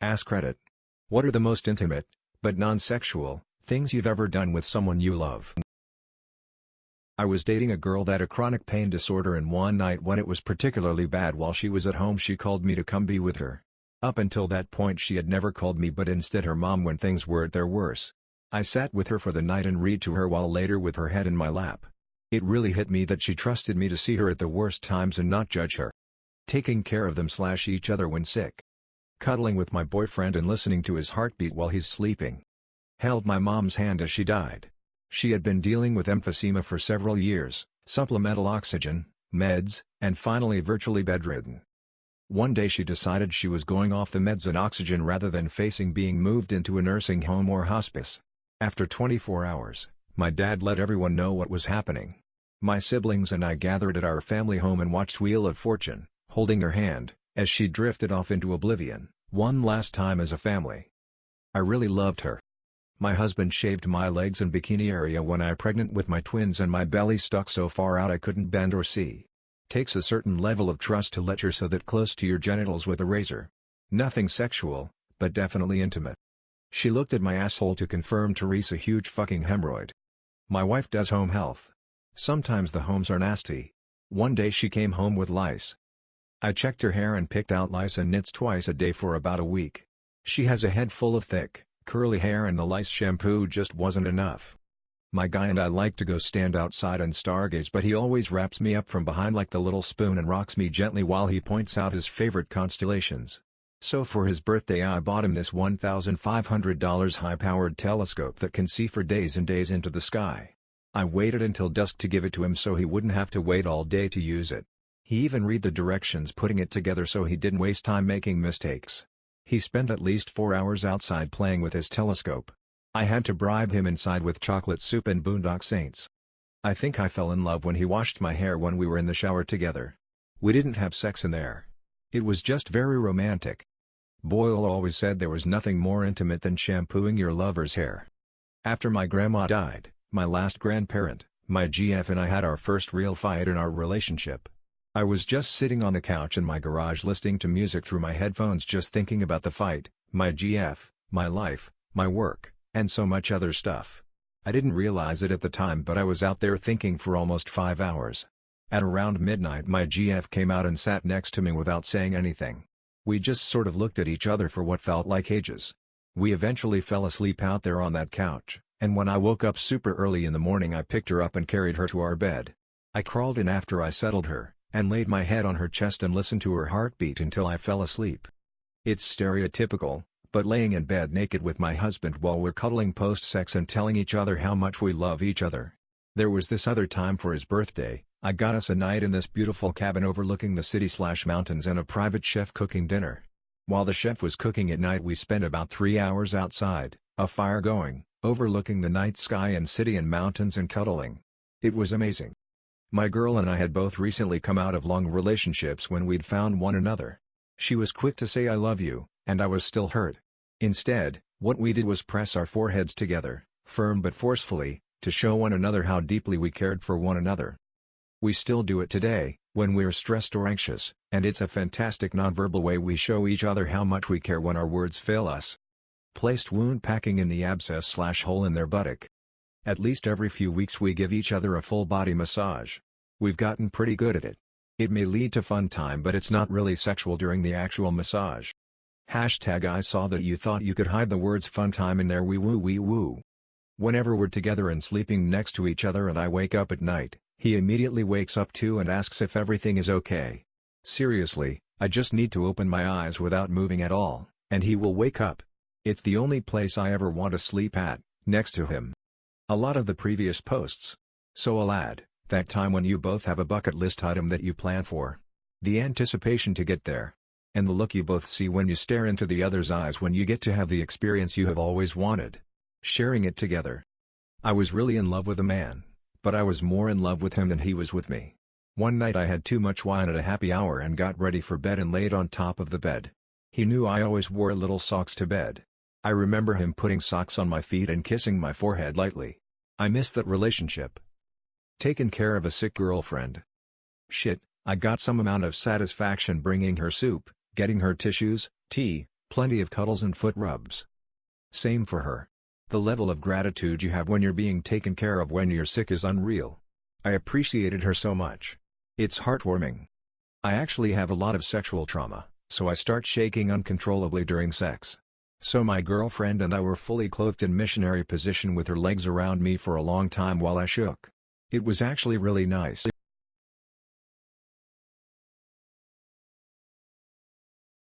Askreddit. What are the most intimate, but non-sexual, things you've ever done with someone you love? I was dating a girl that had a chronic pain disorder, and one night when it was particularly bad while she was at home, she called me to come be with her. Up until that point she had never called me, but instead her mom when things were at their worst. I sat with her for the night and read to her while later with her head in my lap. It really hit me that she trusted me to see her at the worst times and not judge her. Taking care of them/each other when sick. Cuddling with my boyfriend and listening to his heartbeat while he's sleeping. Held my mom's hand as she died. She had been dealing with emphysema for several years, supplemental oxygen, meds, and finally virtually bedridden. One day she decided she was going off the meds and oxygen rather than facing being moved into a nursing home or hospice. After 24 hours, my dad let everyone know what was happening. My siblings and I gathered at our family home and watched Wheel of Fortune, holding her hand, as she drifted off into oblivion, one last time as a family. I really loved her. My husband shaved my legs and bikini area when I was pregnant with my twins, and my belly stuck so far out I couldn't bend or see. Takes a certain level of trust to let her so that close to your genitals with a razor. Nothing sexual, but definitely intimate. She looked at my asshole to confirm Teresa huge fucking hemorrhoid. My wife does home health. Sometimes the homes are nasty. One day she came home with lice. I checked her hair and picked out lice and nits twice a day for about a week. She has a head full of thick, curly hair and the lice shampoo just wasn't enough. My guy and I like to go stand outside and stargaze, but he always wraps me up from behind like the little spoon and rocks me gently while he points out his favorite constellations. So for his birthday I bought him this $1,500 high-powered telescope that can see for days and days into the sky. I waited until dusk to give it to him so he wouldn't have to wait all day to use it. He even read the directions putting it together so he didn't waste time making mistakes. He spent at least 4 hours outside playing with his telescope. I had to bribe him inside with chocolate soup and Boondock Saints. I think I fell in love when he washed my hair when we were in the shower together. We didn't have sex in there. It was just very romantic. Boyle always said there was nothing more intimate than shampooing your lover's hair. After my grandma died, my last grandparent, my GF and I had our first real fight in our relationship. I was just sitting on the couch in my garage listening to music through my headphones, just thinking about the fight, my GF, my life, my work, and so much other stuff. I didn't realize it at the time, but I was out there thinking for almost 5 hours. At around midnight my GF came out and sat next to me without saying anything. We just sort of looked at each other for what felt like ages. We eventually fell asleep out there on that couch, and when I woke up super early in the morning I picked her up and carried her to our bed. I crawled in after I settled her, and laid my head on her chest and listened to her heartbeat until I fell asleep. It's stereotypical, but laying in bed naked with my husband while we're cuddling post-sex and telling each other how much we love each other. There was this other time for his birthday, I got us a night in this beautiful cabin overlooking the city/mountains and a private chef cooking dinner. While the chef was cooking at night we spent about 3 hours outside, a fire going, overlooking the night sky and city and mountains and cuddling. It was amazing. My girl and I had both recently come out of long relationships when we'd found one another. She was quick to say I love you, and I was still hurt. Instead, what we did was press our foreheads together, firm but forcefully, to show one another how deeply we cared for one another. We still do it today, when we're stressed or anxious, and it's a fantastic nonverbal way we show each other how much we care when our words fail us. Placed wound packing in the abscess/hole in their buttock. At least every few weeks we give each other a full body massage. We've gotten pretty good at it. It may lead to fun time, but it's not really sexual during the actual massage. #I saw that you thought you could hide the words fun time in there, wee woo. Whenever we're together and sleeping next to each other and I wake up at night, he immediately wakes up too and asks if everything is okay. Seriously, I just need to open my eyes without moving at all, and he will wake up. It's the only place I ever want to sleep at, next to him. A lot of the previous posts. So I'll add, that time when you both have a bucket list item that you plan for. The anticipation to get there. And the look you both see when you stare into the other's eyes when you get to have the experience you have always wanted. Sharing it together. I was really in love with a man, but I was more in love with him than he was with me. One night I had too much wine at a happy hour and got ready for bed and laid on top of the bed. He knew I always wore little socks to bed. I remember him putting socks on my feet and kissing my forehead lightly. I miss that relationship. Taken care of a sick girlfriend. Shit, I got some amount of satisfaction bringing her soup, getting her tissues, tea, Plenty of cuddles and foot rubs. Same for her. The level of gratitude you have when you're being taken care of when you're sick is unreal. I appreciated her so much. It's heartwarming. I actually have a lot of sexual trauma, so I start shaking uncontrollably during sex. So my girlfriend and I were fully clothed in missionary position with her legs around me for a long time while I shook. It was actually really nice.